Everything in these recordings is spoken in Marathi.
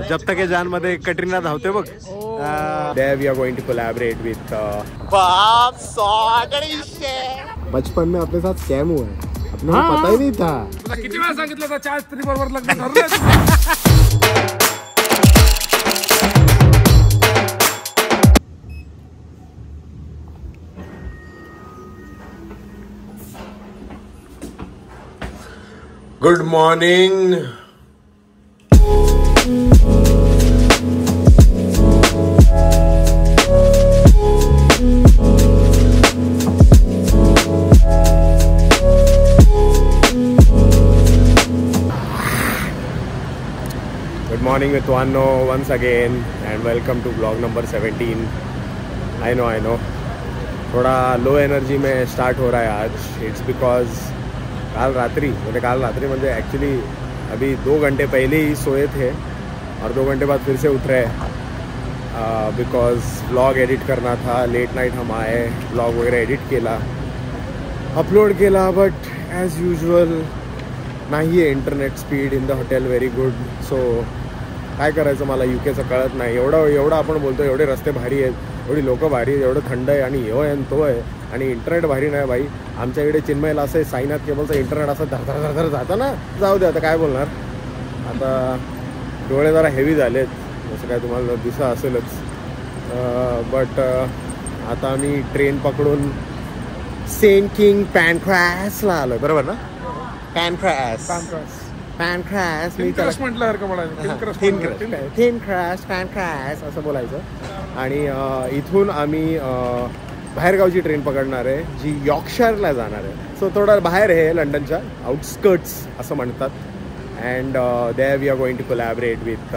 जब तक ये जान मध्ये कटरीना धावते बघ. There we are going to collaborate with बाप बचपन में अपने साथ स्कैम हुआ है, अपने को पता ही नहीं था. किती वेळा सांगितलं होतं चार स्त्री बरोबर लग्न ठरलं. Good morning. Good morning Mitwano once again and welcome to vlog number 17. I know थोड़ा लो एनर्जी में स्टार्ट हो रहा है आज. इट्स बिकॉज काल रात्रि म्हणजे एक्चुअली अभी 2 घंटे पहले ही सोए थे और 2 घंटे बाद फिर से उठ रहे बिकॉज व्लॉग एडिट करना था. लेट नाईट हम आए, व्लॉग वगैरे एडिट केला, अपलोड केला, बट ॲज युजल नाही आहे internet speed in the hotel very good. So काय करायचं मला UKचं कळत नाही. एवढं आपण बोलतो, एवढे रस्ते भारी आहेत, एवढी लोकं भारी आहेत, एवढं थंड आहे आणि हो आहे तो आहे आणि इंटरनेट भारी नाही भाई. आमच्या इकडे चिन्मयला असं आहे, साईनाथ केबलचं इंटरनेट असं धर जातं ना. जाऊ दे आता काय बोलणार. आता डोळे जरा हेवी झालेत, जसं काय तुम्हाला दिसत असेलच. बट आता आम्ही ट्रेन पकडून सेंट किंग पॅनक्रॅसला आलो. बरोबर ना? पॅनक्रॅस मी पॅनक्रॅस असं बोलायचं. आणि इथून आम्ही बाहेरगावची ट्रेन पकडणार आहे जी यॉर्कशायरला जाणार आहे. सो थोडं बाहेर आहे, लंडनच्या आउटस्कर्ट्स असं म्हणतात. And there we are going to collaborate with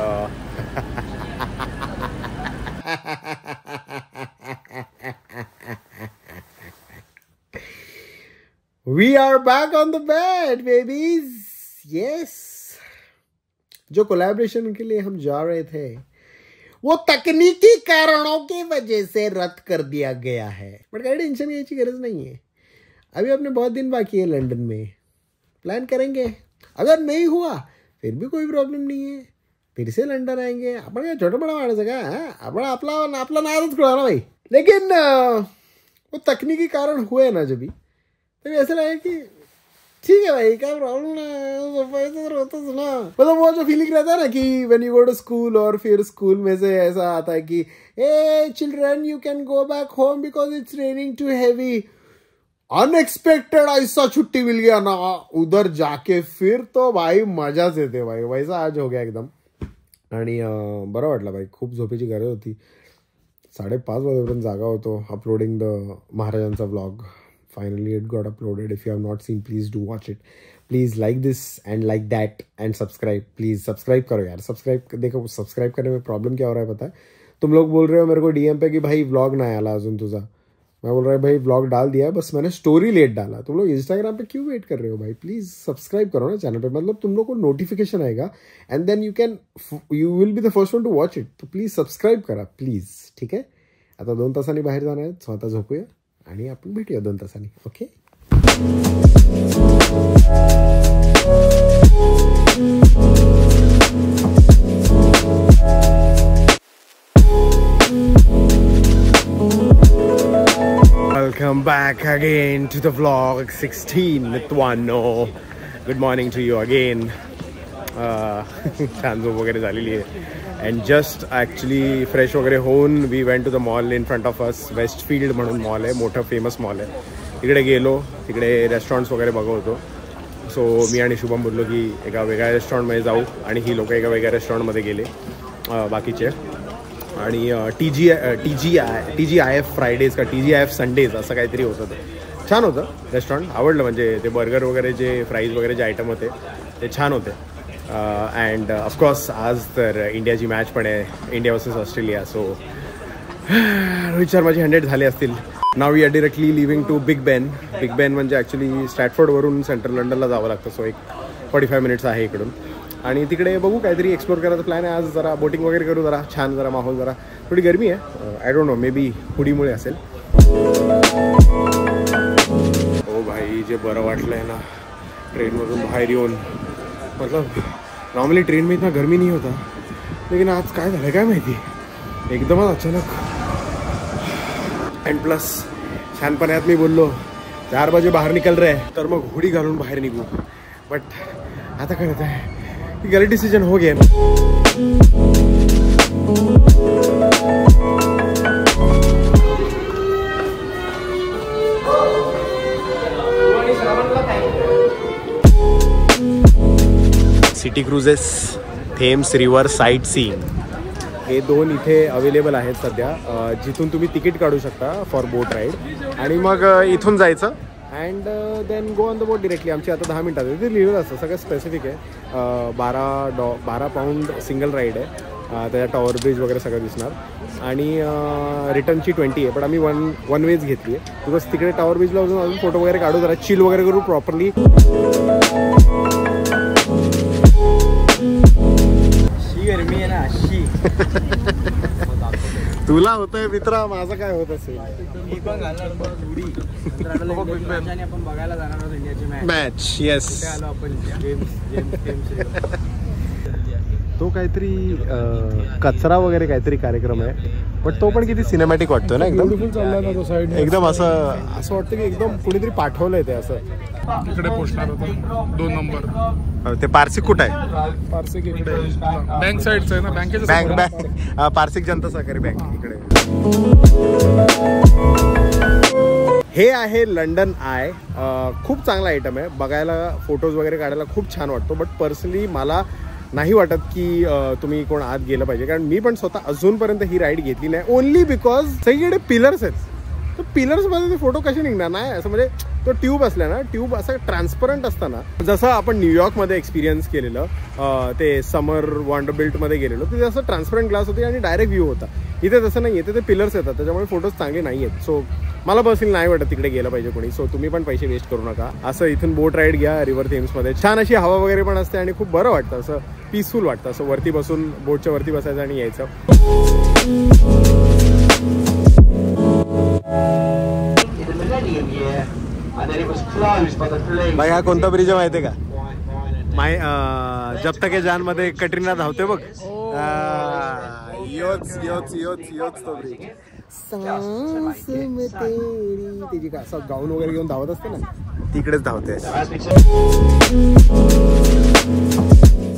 we are back on the bed babies. Yes, जो कोलैबोरेशन के लिए हम जा रहे थे वो तकनीकी कारणों की वजह से रद्द कर दिया गया है. बट कोई टेंशन घ्यायची गरज नहीं है. अभी अपने बहुत दिन बाकी है लंदन में. प्लान करेंगे, अगर नहीं हुआ फिर भी कोई प्रॉब्लम नहीं है, फिर से लंदन आएंगे. अपन क्या छोटा बड़ा माणूस है का? आपण आपला नारच खुला ना भाई. लेकिन वो तकनीकी कारण हुए ना जब भी, तभी ऐसा लगा कि ठीक है भाई, क्या प्रॉब्लम होता ना. मतलब वो जो फीलिंग रहता है ना कि when you go to school और फिर स्कूल में से ऐसा आता है कि a children you can go back home because it's raining too heavy. Unexpected ऐसा छुट्टी मिल गया ना उधर जाके, फिर तो भाई मजाच येते भाई. वैसा आज हो गया एकदम. आणि बरं वाटलं भाई. खूप झोपेची गरज होती. 5:30 वाजेपर्यंत जागा होतो अपलोडिंग द महाराजांचा vlog. Finally it got uploaded. If you have not seen, please do watch it. Please like this and like that and subscribe. Please subscribe करो यार. देखो सब्सक्राइब करने में प्रॉब्लम क्या हो रहा है पता है? तुम लोग बोल रहे हो मेरे को DM पे कि भाई व्लॉग ना आला अजून तुझा. मैं बोल रहा है भाई व्लॉग डाल दिया है, बस मैंने स्टोरी लेट डाला. तुम लोग इंस्टाग्राम पे क्यों वेट कर रहे हो भाई? प्लीज सब्सक्राइब करो ना चैनल पे. मतलब तुम लोग को नोटिफिकेशन आएगा and then you will be the first one to watch it. तो प्लीज सबस्क्राईब करा प्लीज. ठीक आहे. आता 2 तासांनी बाहेर जाणार आहे, स्वतः झोपूया आणि आपण भेटूया 2 तासांनी. Okay. Welcome back again to the vlog 16 Mitwano. Good morning to you again. छान झोप वगैरे झालेली आहे. अँड जस्ट ॲक्च्युली फ्रेश वगैरे होऊन we went to the mall in front of us. Westfield म्हणून मॉल आहे, मोठं फेमस मॉल आहे. तिकडे गेलो, तिकडे रेस्टॉरंट्स वगैरे बघवतो. सो मी आणि शुभम बोललो की एका वेगळ्या रेस्टॉरंटमध्ये जाऊ आणि ही लोक एका वेगळ्या रेस्टॉरंटमध्ये गेले बाकीचे. आणि TGIF फ्रायडेज का TGIF संडेज असं काहीतरी होतं. ते छान होतं रेस्टॉरंट, आवडलं. म्हणजे ते बर्गर वगैरे जे फ्राईज वगैरे जे आयटम होते ते छान होते. अँड ऑफकोर्स आज तर इंडियाची मॅच पण आहे, India versus Australia. So Rohit शर्माची 100 झाले असतील. Now we are directly leaving to Big Ben. Big Ben म्हणजे ॲक्च्युली स्टॅटफोर्डवरून सेंट्रल लंडनला जावं लागतं. सो एक 45 मिनिट्स आहे इकडून. आणि तिकडे बघू काहीतरी एक्सप्लोर करायचा प्लॅन आहे आज. जरा बोटिंग वगैरे करू, जरा छान, जरा माहोल, जरा थोडी गरमी आहे. I don't know, maybe हुडीमुळे असेल. ओ भाई, जे बरं वाटलं आहे ना ट्रेनमधून बाहेर येऊन. मतलब नॉर्मली ट्रेन में इतना गर्मी नहीं होता, लेकिन आज काय झालं काय माहिती, एकदमच अचानक. अँड प्लस छानपणात मी बोललो 4 बजे बाहेर निकल रहे, तर मग हुडी घालून बाहेर निघू. बट आता कळत आहे की गलत डिसिजन हो गया. City cruises, Thames river sightseeing हे 2 इथे अवेलेबल आहेत सध्या, जिथून तुम्ही तिकीट काढू शकता फॉर बोट राईड आणि मग इथून जायचं and then go on the boat directly. आमची आता 10 मिनिटात आहे, ते लिहिलं असतं, सगळं स्पेसिफिक आहे. 12 पाऊंड सिंगल राईड आहे, त्याच्या टॉवर ब्रिज वगैरे सगळं दिसणार आणि रिटर्नची 20 आहे. पण आम्ही वन वेज घेतली आहे बिकॉज तिकडे टॉवर ब्रिजला अजून फोटो वगैरे काढू, जरा चिल वगैरे करू प्रॉपरली. गरमी आहे ना अशी. तुला होतंय मित्रा, माझं काय होत असेल. मी पण घालणार आपण बघायला जाणार आहोत इंडियाची मॅच. येस, आलो आपण तो काहीतरी कचरा वगैरे काहीतरी कार्यक्रम आहे, बट तो पण किती सिनेमॅटिक वाटतोय ना, एकदम एकदम असं वाटतं की एकदम कुणीतरी पाठवलंय ते. असं इकडे पोचणार होता 2 नंबर. ते पारसिक कुठं आहे? पारसिक इकडे बँक साईडचं आहे ना, बँकेचं पारसिक जनता सहकारी बँक इकडे. हे आहे लंडन आय. खूप चांगला आयटम आहे, बघायला फोटोज वगैरे काढायला खूप छान वाटतो. बट पर्सनली मला नाही वाटत की तुम्ही कोण आत गेलं पाहिजे, कारण मी पण स्वतः अजूनपर्यंत ही राईड घेतली नाही. ओनली बिकॉज सगळीकडे पिलर्स आहेत, तर पिलर्समध्ये ते फोटो कसे निघणार नाही. असं म्हणजे तो ट्यूब असला ना, ट्यूब असं ट्रान्सपरंट असताना, जसं आपण न्यूयॉर्कमध्ये एक्सपिरियन्स केलेलं, ते समर वॉन्डरबिल्टमध्ये गेलेलो, तिथे असं ट्रान्सपरंट ग्लास होते आणि डायरेक्ट व्ह्यू होता. इथे तसं नाही आहे, ते पिलर्स येतात, त्याच्यामुळे फोटोज चांगले नाही आहेत. सो मला पर्सनली नाही वाटत तिकडे गेलं पाहिजे कोणी. सो तुम्ही पण पैसे वेस्ट करू नका. असं इथून बोट राईड घ्या रिव्हर थेम्समध्ये, छान अशी हवा वगैरे पण असते आणि खूप बरं वाटतं, असं पीसफुल वाटतं. असं वरती बसून, बोटच्या वरती बसायचं आणि यायचं. भाई हा कोणता ब्रिज आहे माहितीये का? जब तक जान मध्ये कटरीना धावते बघ, योच योच योच योच तो ब्रिज. तिची का असं गाऊन वगैरे घेऊन धावत असते ना, तिकडेच धावते.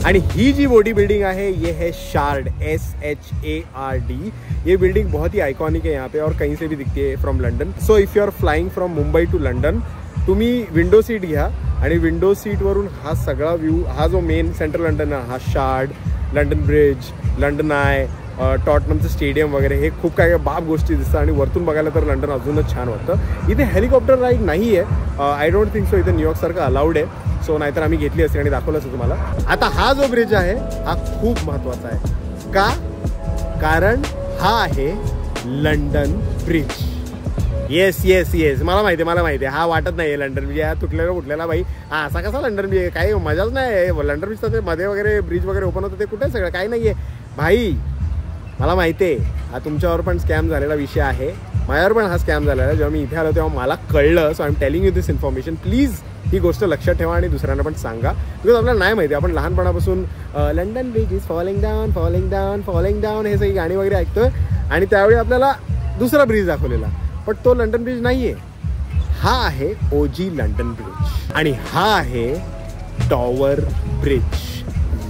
आणि ही जी बॉडी बिल्डिंग है ये है शार्ड, SHARD. ये बिल्डिंग बहुत ही आइकॉनिक है यहाँ पे और कहीं से भी दिखती है from London. So if you are flying from Mumbai to London, तुम्ही विंडो सीट घ्या आणि विंडो सीटवरून हा सगळा व्ह्यू, हा जो मेन सेंट्रल लंडन आहे, हा Shard, London Bridge, London Eye, टॉटनमचं स्टेडियम वगैरे, हे खूप काय बाप गोष्टी दिसतात. आणि वरतून बघायला तर लंडन अजूनच छान वाटतं. इथे हेलिकॉप्टर राईड नाही आहे, आय डोंट थिंक सो इथे न्यूयॉर्कसारखं अलाउड आहे. सो नाहीतर आम्ही घेतली असते आणि दाखवलं असतं तुम्हाला. आता हा जो ब्रिज आहे हा खूप महत्त्वाचा आहे. का? कारण हा आहे London bridge. Yes yes yes, मला माहिती आहे. हा वाटत नाही लंडन ब्रिज, हा तुटलेला कुठलेला भाई, हा असा कसा लंडन ब्रिज आहे, काही मजाच नाही. लंडन ब्रिज तर ते मध्ये वगैरे ब्रिज वगैरे ओपन होतं, ते कुठे सगळं काही नाही आहे भाई. मला माहिती आहे हा तुमच्यावर पण स्कॅम झालेला विषय आहे, माझ्यावर पण हा स्कॅम झालेला. जेव्हा मी इथे आलो तेव्हा मला कळलं. So I am telling you this information. Please ही गोष्ट लक्षात ठेवा आणि दुसऱ्यांना पण सांगा, बिकॉज आपल्याला नाही माहिती. आपण लहानपणापासून London Bridge is falling down falling down falling down हे सगळी गाणी वगैरे ऐकतोय आणि त्यावेळी आपल्याला दुसरा ब्रिज दाखवलेला, पण तो लंडन ब्रिज नाही आहे. हा आहे OG लंडन ब्रिज आणि हा आहे टॉवर ब्रिज.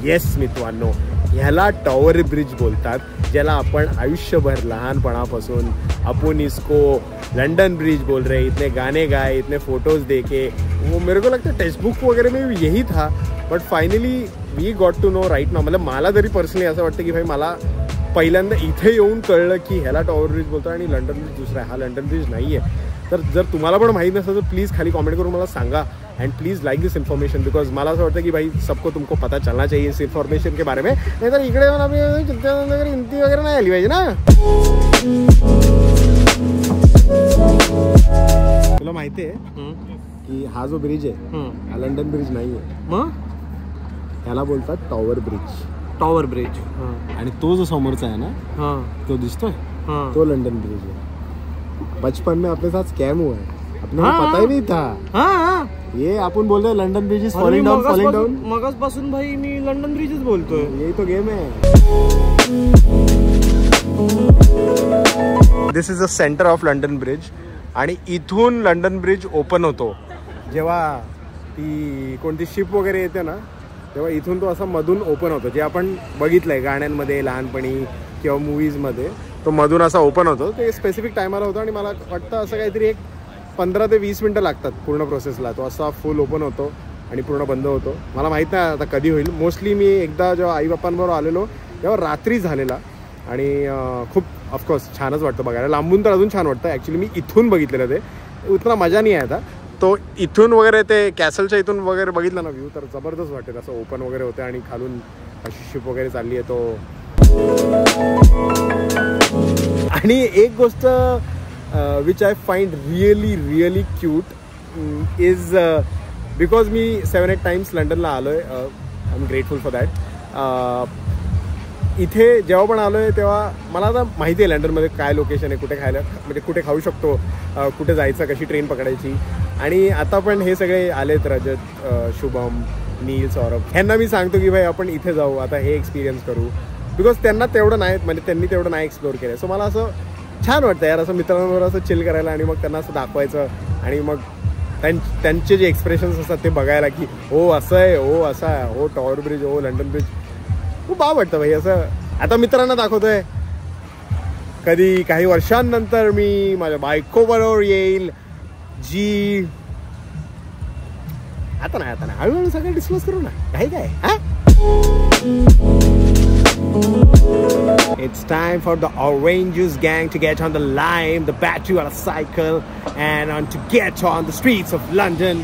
येस मित्रांनो, ह्याला टॉवर ब्रिज बोलतात, ज्याला आपण आयुष्यभर लहानपणापासून अपन इसको लंडन ब्रिज बोल रहे, इतने गाने गाए, इतने फोटोज देखे. वो मेरे को लगता है टेक्स्ट बुक वगैरे में यही था, but finally we got to know right now. मतलब मला तरी पर्सनली असं वाटतं की भाई मला पहिल्यांदा इथे येऊन कळलं की ह्याला टॉवर ब्रिज बोलतो आणि लंडन ब्रिज दुसरा आहे, हा लंडन ब्रिज नाही आहे. तर जर तुम्हाला पण माहीत नसेल तर प्लीज खाली कमेंट करून मला सांगा. End please like this information, because मला असं वाटतं की भाई सबको तुमको पता चलना चाहिए इस इन्फॉर्मेशन के बारे में. नहीं तर इकडे वगैरे हिंदी वगैरे नाही आली पाहिजे ना. तुला माहिती आहे की हा जो ब्रिज आहे हा लंडन ब्रिज नाही आहे, मग त्याला बोलतात टॉवर ब्रिज. Tower bridge. आणि तो जो समोरचा आहे ना, तो दिसतोय, तो लंडन ब्रिज आहे. बचपन में अपने साथ स्कैम हुआ है. अपने को पता ही नहीं था. हाँ ये आपण बोलतोय London Bridge is falling down. मगासपासून भाई मी लंडन ब्रिजच बोलतोय. यही तो गेम है. This is the centre of London Bridge आणि इथून लंडन ब्रिज ओपन होतो. जेव्हा ती कोणती शिप वगैरे येते ना तेव्हा इथून तो असं मधून ओपन होतो. जे आपण बघितलंय गाण्यांमध्ये लहानपणी किंवा मूवीजमध्ये तो मधून असा ओपन होतो. ते स्पेसिफिक टायमाला होतं आणि मला वाटतं असं काहीतरी एक 15 ते 20 मिनटं लागतात पूर्ण प्रोसेसला. तो असा फुल ओपन होतो आणि पूर्ण बंद होतो. मला माहीत नाही आता कधी होईल. मोस्टली मी एकदा जेव्हा आई बाप्पांबरोबर आलेलो तेव्हा रात्री झालेला आणि खूप ऑफकोर्स छानच वाटतं बघायला. लांबून तर अजून छान वाटतं. ॲक्च्युली मी इथून बघितलेलं ते उतना मजा नाही आहे आता. तो इथून वगैरे ते कॅसलच्या इथून वगैरे बघितलं ना व्ह्यू तर जबरदस्त वाटेल. असं ओपन वगैरे होतं आणि खालून अशी शिप वगैरे चालली आहे तो. आणि एक गोष्ट which I find really cute is because me 7-8 times लंडनला आलो आहे. I am grateful for that. इथे जेव्हा पण आलो आहे तेव्हा मला आता माहिती आहे लंडनमध्ये काय लोकेशन आहे, कुठे खायला म्हणजे कुठे खाऊ शकतो, कुठे जायचं, कशी ट्रेन पकडायची. आणि आता पण हे सगळे आलेत रजत, शुभम, नील, सौरभ ह्यांना मी सांगतो की भाई आपण इथे जाऊ, आता हे एक्सपिरियन्स करू. बिकॉज त्यांना तेवढं नाही म्हणजे त्यांनी तेवढं नाही एक्सप्लोअर केलं. सो मला असं छान वाटतं यार असं मित्रांबरोबर असं चिल करायला आणि मग त्यांना असं दाखवायचं आणि मग त्यांचे जे एक्सप्रेशन्स असतात ते बघायला की हो असं आहे, हो असं आहे, हो टॉवर ब्रिज, हो लंडन ब्रिज. खूप बाब वाटतं भाई असं. आता मित्रांना दाखवतोय. कधी काही वर्षांनंतर मी माझ्या बायको बरोबर येईल जी आता नाही हळूहळू सगळं डिस्क्लोज करू ना. काय हा. It's time for the Orange Juice gang to get on the line, the battery on a cycle, and to get on the streets of London.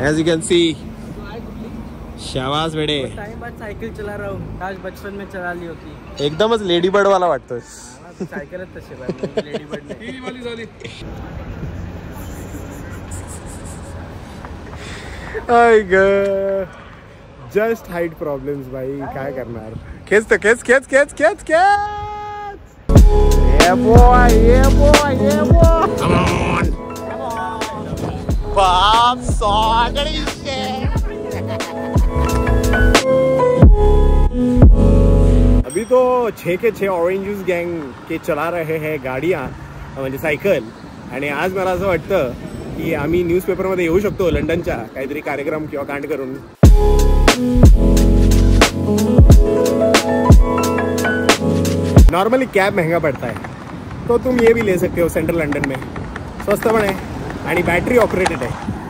As you can see, शाबाश बेटे. टाइम बाद साइकिल चला रहा हूँ. आज बचपन में चला ली होती. एकदमच लेडी बर्ड वाला वाटतोय. सायकलच तशी भाई, लेडी बर्ड नाही. वाली झाली. आई ग जस्ट हाईट प्रॉब्लेम्स भाई काय करणार. खेच Yeah boy. Come on. बाप सॉगड़ी अभी तो 6 के 6 ऑरेंज जूस गँग के चला रहे हैं गाड्या म्हणजे सायकल. आणि आज मला असं वाटतं की आम्ही न्यूजपेपरमध्ये येऊ शकतो लंडनच्या काहीतरी कार्यक्रम किंवा कांड करून. नॉर्मली कैब महंगा पड़ता है तो तुम ये भी ले सकते हो सेंट्रल लंदन में. सस्ता पण है आणि बैटरी ऑपरेटेड है.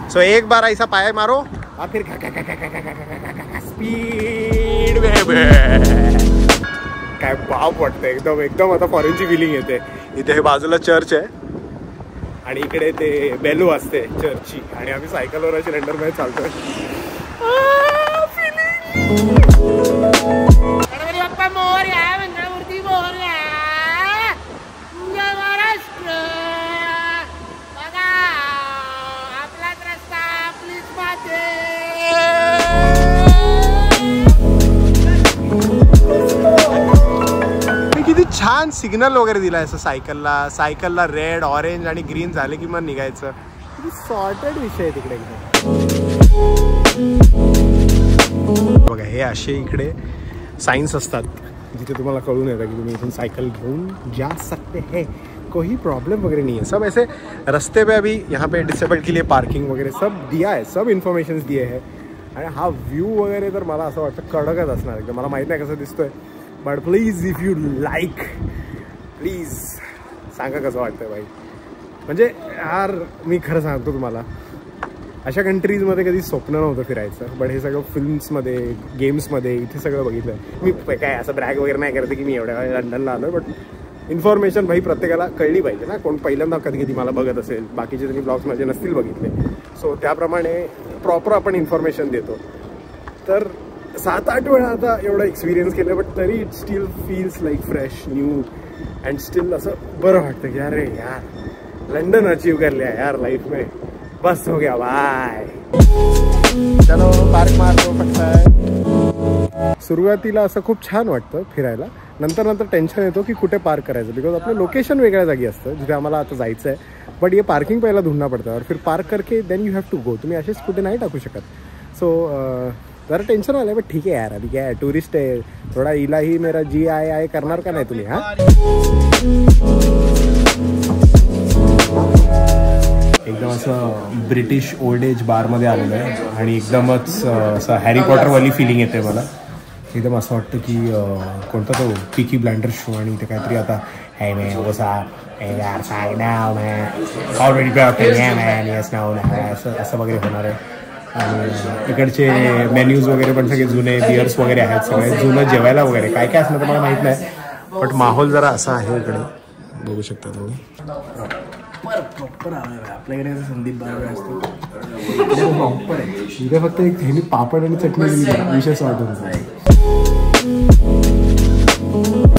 सो एक बार ऐसा पाया मारो और फिर स्पीड में काय बाप वाटतं. एकदम आता फॉरेनची फिलिंग येते. इथे हे बाजूला चर्च आहे आणि इकडे ते बेलू असते चर्चची आणि आम्ही सायकलवर अशी लंडनमध्ये चालतोय. किती छान सिग्नल वगैरे दिलाय असं सायकलला रेड, ऑरेंज आणि ग्रीन झाले की मग निघायचं. किती सॉर्टेड विषय आहे तिकडे. बघा हे असे इकडे सायन्स असतात जिथे तुम्हाला कळून येतं की तुम्ही इथून सायकल घेऊन जा सकते हैं, कोई प्रॉब्लम वगैरह नहीं है. सब ऐसे रस्ते पे अभी यहाँ पे डिसेबल्ड के लिए पार्किंग वगैरह सब दिया है, सब इन्फॉर्मेशन दिए है. आणि हा व्ह्यू वगैरे तर मला असं वाटतं कडकच असणार एकदम. मला माहीत नाही कसं दिसतोय but please if you like please सांगा कसं वाटतंय भाई. म्हणजे यार मी खरं सांगतो तुम्हाला अशा कंट्रीजमध्ये कधी स्वप्न नव्हतं फिरायचं. बट हे सगळं फिल्म्समध्ये, गेम्समध्ये इथे सगळं बघितलं आहे. मी काय असं ब्रॅग वगैरे नाही करते की मी एवढ्या वेळा लंडनला आलो. बट इन्फॉर्मेशन भाई प्रत्येकाला कळली पाहिजे ना. कोण पहिल्यांदा कधी मला बघत असेल, बाकीचे त्यांनी ब्लॉग्स माझे नसतील बघितले. सो त्याप्रमाणे प्रॉपर आपण इन्फॉर्मेशन देतो. तर 7-8 वेळा आता एवढा एक्सपिरियन्स केलं बट तरी it still feels like fresh, new and still असं बरं वाटतं की अरे यार लंडन अचीव कर लिया यार लाईफ में, बस हो गया बाय. चलो पार्क मारतो फक्त. सुरुवातीला असं खूप छान वाटतं फिरायला. नंतर टेन्शन येतो की कुठे पार्क करायचं. बिकॉज आपलं लोकेशन वेगळ्या जागी असतं जिथे आम्हाला आता जायचं आहे. बट ये पार्किंग पहिला ढूंढना पड़ता है और फिर पार्क करके then you have to go. तुम्ही असेच कुठे नाही टाकू शकत. सो जरा टेन्शन आलं बट ठीक आहे यार. अभी काय टुरिस्ट आहे थोडा इलाही मेरा जी आय करणार का नाही तुम्ही. हां एकदम असं ब्रिटिश ओल्ड एज बारमध्ये आलेलं आहे आणि एकदमच असं हॅरी पॉटरवाली फिलिंग येते मला. एकदम असं वाटतं की कोणता तो पिकी ब्लाइंडर्स शो आणि ते काहीतरी आता है मॅन असं वगैरे होणार आहे. आणि इकडचे मेन्यूज वगैरे पण सगळे जुने बियर्स वगैरे आहेत. सगळे जुनं जेवायला वगैरे काय काय असलं तर मला माहीत नाही बट माहोल जरा असा आहे इकडे बघू शकता तुम्ही. प्रॉपर आपल्याकडे संदीप बारवे असतो प्रॉपर आहे. इथे फक्त एक ह्यानी पापड आणि चटणी विशेष वाटत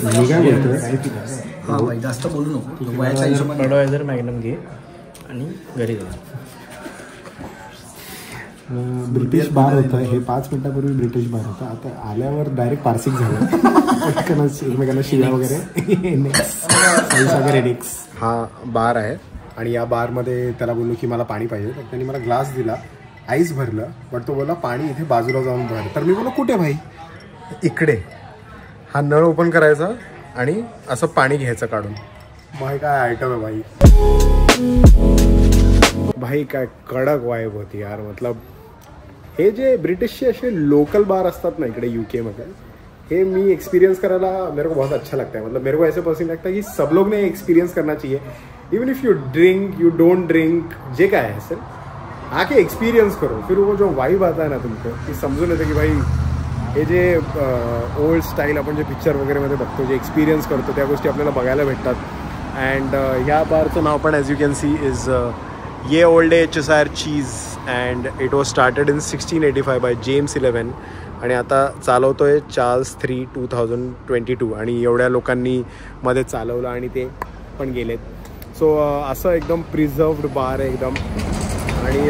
मी काय बोलतोय. जास्त बोलू नको. बडवायझर मॅग्नम घे आणि घरी जा. ब्रिटिश बार होतं हे 5 मिनिटापूर्वी ब्रिटिश बार होतं. आता आल्यावर डायरेक्ट पार्सिक झालं एकमेकांना शिव्या वगैरे नेक्स्ट. हा बार आहे आणि या बारमध्ये त्याला बोललो की मला पाणी पाहिजे. तर त्यांनी मला ग्लास दिला आईस भरलं बट तो बोला पाणी इथे बाजूला जाऊन भर. तर मी बोललो कुठे भाई. इकडे हा नळ ओपन करायचा आणि असं पाणी घ्यायचं काढून. भाई काय आयटम आहे भाई. भाई काय कडक वाईब होती यार. मतलब हे जे ब्रिटिशचे असे लोकल बार असतात ना इकडे UK मध्ये हे मी एक्सपीरियंस करायला मेरे को बहुत अच्छा लगता है. मतलब मेरे को ऐसे पर्सन लगता है कि सब लोग ने एक्सपीरियंस करना चाहिए. Even if you drink you don't drink जे काय है सर आके एक्सपीरियंस करो. फिर वो जो वाइब आता है ना तुमको की समजून येतं की भाई हे जे ओल्ड स्टाईल आपण जे पिक्चर वगैरेमध्ये बघतो जे एक्सपिरियन्स करतो त्या गोष्टी आपल्याला बघायला भेटतात. अँड या बारचं नाव पण as you can see is ye olde HSR cheese and it was started in 1685 by James 11 आणि आता चालवतो आहे चार्ल्स 3 2022 आणि एवढ्या लोकांनी मध्ये चालवलं आणि ते पण गेलेत. सो असं एकदम प्रिझर्व्ड बार आहे एकदम. आणि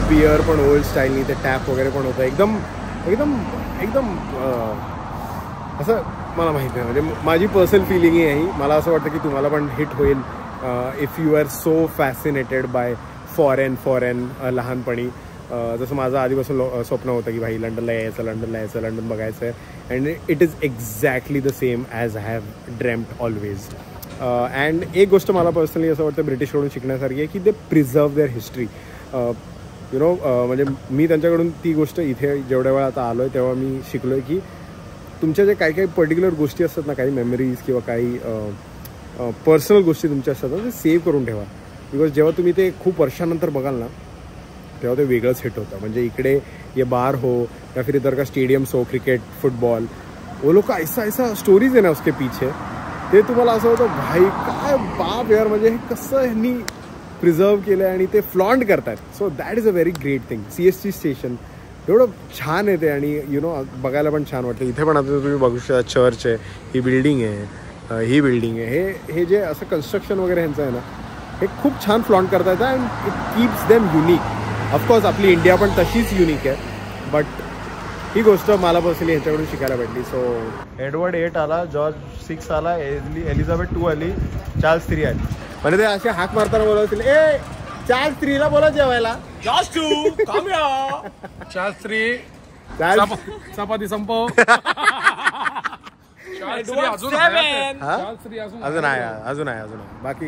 बियर पण ओल्ड स्टाईलनी ते टॅप वगैरे पण होतं एकदम एकदम एकदम असं मला माहिती नाही म्हणजे माझी पर्सनल फिलिंग आहे ही. मला असं वाटतं की तुम्हाला पण हिट होईल if you are so fascinated by foreign लहानपणी. जसं माझं आधीपासून स्वप्न होतं की भाई लंडनला यायचं लंडन बघायचं आहे. And it is exactly the same as I have dreamed always. And एक गोष्ट मला पर्सनली असं वाटतं ब्रिटिशकडून शिकण्यासारखी आहे की they preserve their history. You know म्हणजे मी त्यांच्याकडून ती गोष्ट इथे जेवढ्या वेळा आता आलो आहे तेव्हा मी शिकलो आहे की तुमच्या जे काही पर्टिक्युलर गोष्टी असतात ना काही मेमरीज किंवा काही पर्सनल गोष्टी तुमच्या असतात ना ते सेव्ह करून ठेवा. बिकॉज जेव्हा तुम्ही ते खूप वर्षानंतर बघाल ना तेव्हा ते वेगळंच हिट होतं. म्हणजे इकडे ये बार हो या फिर इधर का स्टेडियम्स हो क्रिकेट फुटबॉल वो लोग का ऐसा स्टोरीज आहे ना उसके पीछे ते तुम्हाला असं होतं भाई काय बाप यार म्हणजे हे कसं ह्यांनी प्रिझर्व केलं आहे आणि ते फ्लॉन्ट करतात. So that is a very great thing. CST station एवढं छान आहे ते आणि यु नो बघायला पण छान वाटतं. इथे पण आता तुम्ही बघू शकता चर्च आहे ही बिल्डिंग आहे हे जे असं कन्स्ट्रक्शन वगैरे ह्यांचं आहे ना हे खूप छान फ्लॉन्ट करता येतं and it keeps them unique. Of course आपली इंडिया पण तशीच युनिक आहे बट ही गोष्ट मला पर्सनली ह्याच्याकडून शिकायला भेटली. सो एडवर्ड 8 आला, जॉर्ज 6 आला, एलिझाबेथ 2 आली, चार्ल्स 3 आली. म्हणजे ते असे हाक मारताना बोलत असतील ए चार्ल्स 3ला बोला जेवायला. चार्ल्स 2 कम या. चार्ल्स 3 चपाती संपव. अजून आहे बाकी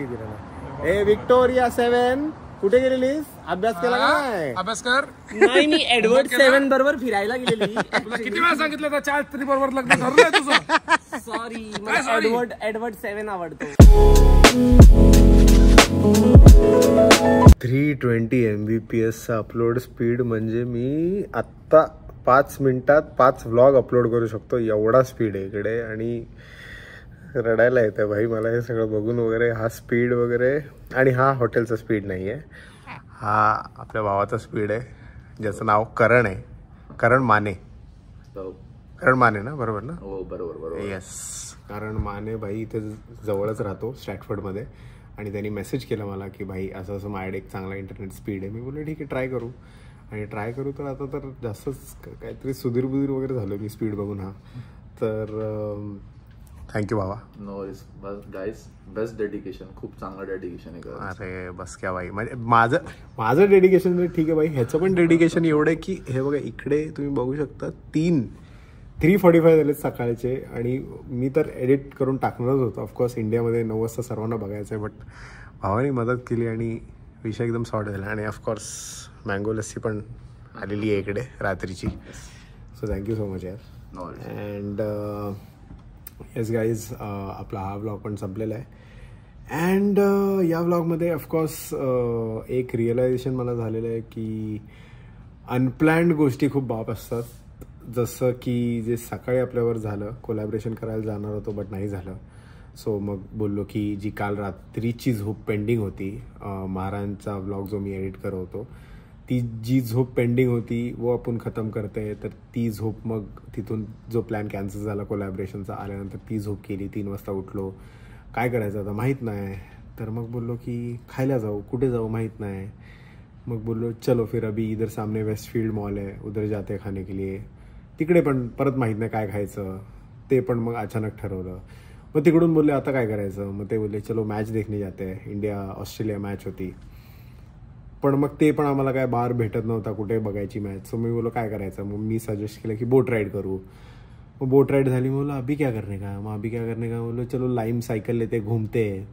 ए विक्टोरिया 7 कुठे गेलेलीस? अभ्यास केला का नाही? अभ्यास कर. नाही मी एडवर्ड 7 बरोबर फिरायला गेलेली. तुला किती वेळा सांगितलं होतं चार्ल्स 3 बरोबर लग्न ठरलंय तुझं? सॉरी मला एडवर्ड 7 आवडतो. 320 MBPS अपलोड स्पीड म्हणजे मी आत्ता 5 मिनिटात 5 व्लॉग अपलोड करू शकतो एवढा स्पीड आहे इकडे. आणि रडायला येतं भाई मला हे सगळं बघून वगैरे. हा स्पीड वगैरे आणि हा हॉटेलचा स्पीड नाही आहे, हा आपल्या भावाचा स्पीड आहे ज्याचं नाव करण आहे. करण माने ना बरोबर ना? हो बरोबर. येस करण माने भाई इथे जवळच राहतो स्ट्रॅटफर्डमध्ये आणि त्यांनी मेसेज केला मला की भाई असं असं माझ्याकडे एक चांगला इंटरनेट स्पीड आहे. मी बोललो ठीक आहे ट्राय करू तर आता तर जास्तच काहीतरी सुधीर वगैरे झालं मी स्पीड बघून. हा तर थँक्यू बाबा. No worries guys, best dedication, खूप चांगलं डेडिकेशन आहे. अरे बस क्या बाई, म्हणजे माझं डेडिकेशन ठीक आहे बाई, ह्याचं पण डेडिकेशन एवढं आहे की हे बघा इकडे तुम्ही बघू शकता 3:45 झाले सकाळचे आणि मी तर एडिट करून टाकणारच होतो. ऑफकोर्स इंडियामध्ये 9 वाजता सर्वांना बघायचं आहे, बट भावाने मदत केली आणि विषय एकदम सॉर्ट झाला. आणि ऑफकोर्स मँगो लस्सी पण आलेली आहे इकडे रात्रीची. सो थँक्यू सो मच यार. अँड येस गाईज, आपला हा व्लॉग पण संपलेला आहे. अँड या व्लॉगमध्ये ऑफकोर्स एक रिअलायझेशन मला झालेलं आहे की अनप्लॅन्ड गोष्टी खूप बाप असतात. जसं की जे सकाळी आपल्यावर झालं, कोलॅबरेशन करायला जाणार होतो बट नाही झालं. सो मग बोललो की जी काल रात्रीची झोप पेंडिंग होती, महाराजांचा व्लॉग जो मी एडिट करत होतो, ती जी झोप पेंडिंग होती वो आपण खतम करते. तर ती झोप मग तिथून जो प्लॅन कॅन्सल झाला कोलॅबरेशनचा, आल्यानंतर ती झोप केली. 3 वाजता उठलो, काय करायचं आता माहीत नाही. तर मग बोललो की खायला जाऊ, कुठे जाऊ माहीत नाही. मग बोललो चलो फिर अभी इधर सामने वेस्टफील्ड मॉल है, उधर जाते खाने के लिए. तिकडे पण परत माहीत नाही काय खायचं, ते पण मग अचानक ठरवलं. मग तिकडून बोलले आता काय करायचं, मग ते बोलले चलो मॅच देखने जाते हैं. इंडिया ऑस्ट्रेलिया मॅच होती, पण मग ते पण आम्हाला काय बार भेटत नव्हता कुठे बघायची मॅच. सो मी बोललो काय करायचं, मग मी सजेस्ट केलं की बोट राईड करू. मग बोट राईड झाली, मग बोललो अभी क्या करने का, मग अभी क्या करने का बोललो चलो लाइम सायकल लेते घूमते.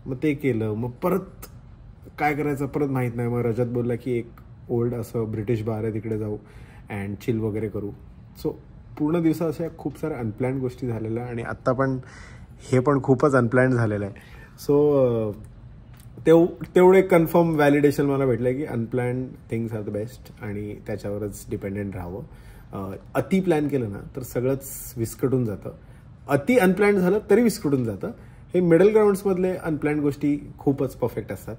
मग ते केलं. मग परत काय करायचं परत माहीत नाही. मग रजत बोलला की एक ओल्ड असं ब्रिटिश बार आहे तिकडे जाऊ अँड चिल वगैरे करू. सो पूर्ण दिवसा अशा खूप साऱ्या अनप्लॅन्ड गोष्टी झालेल्या आणि आत्ता पण हे पण खूपच अनप्लॅन्ड झालेलं आहे. सो तेवढे कन्फर्म व्हॅलिडेशन मला भेटलं की unplanned things are the best आणि त्याच्यावरच डिपेंडेंट राहावं. अति प्लॅन केलं ना तर सगळंच विस्कटून जातं. अति अनप्लॅन्ड झालं तरी विस्कटून जातं. हे मिडल ग्राउंड्समधले अनप्लॅन्ड गोष्टी खूपच परफेक्ट असतात.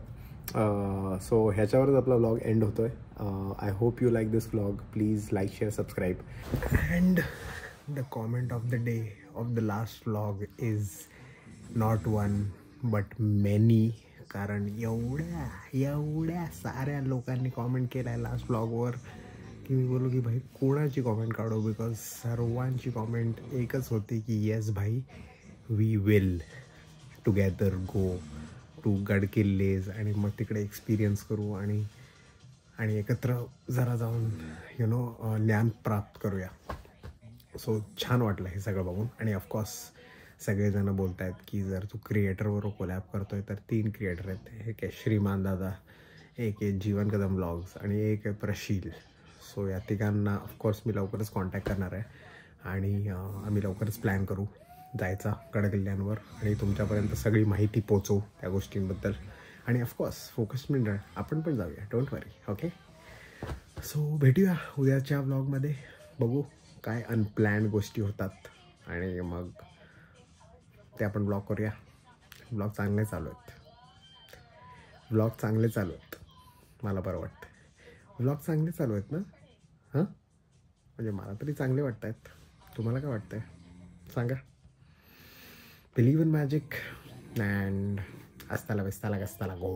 सो ह्याच्यावरच आपला व्लॉग एंड होतो आहे. I hope you like this vlog. Please like, share, subscribe. And the comment of the day of the last vlog is not one but many. कारण एवढ्या साऱ्या लोकांनी कॉमेंट केला आहे लास्ट व्लॉगवर की मी बोललो की भाई कोणाची कॉमेंट काढू, बिकॉज सर्वांची कॉमेंट एकच होती की येस भाई we will together go to गडकिल्लेज आणि मग तिकडे एक्सपिरियन्स करू आणि एकत्र जरा जाऊन ज्ञान प्राप्त करूया. सो छान वाटलं हे सगळं बघून. आणि ऑफकोर्स सगळेजण बोलत आहेत की जर तू क्रिएटरवर कोलॅब करतोय तर 3 क्रिएटर आहेत. एक आहे श्रीमान दादा, एक आहे जीवन कदम व्लॉग्स आणि एक आहे प्रशील. सो या तिघांना ऑफकोर्स मी लवकरच कॉन्टॅक्ट करणार आहे आणि आम्ही लवकरच प्लॅन करू जायचा गडकिल्ल्यांवर आणि तुमच्यापर्यंत सगळी माहिती पोचवू त्या गोष्टींबद्दल. आणि ऑफकोर्स फोकस मंडळ आपण पण जाऊया, डोंट वरी. ओके, सो भेटूया उद्याच्या व्लॉगमध्ये. बघू काय अनप्लॅन्ड गोष्टी होतात आणि मग ते आपण ब्लॉग करूया. ब्लॉग चांगले चालू आहेत. मला बरं वाटतं ब्लॉग चांगले चालू आहेत ना. हां, म्हणजे मला तरी चांगले वाटत आहेत. तुम्हाला काय वाटतंय सांगा. Believe in magic and hasta la vista, la gasta la go.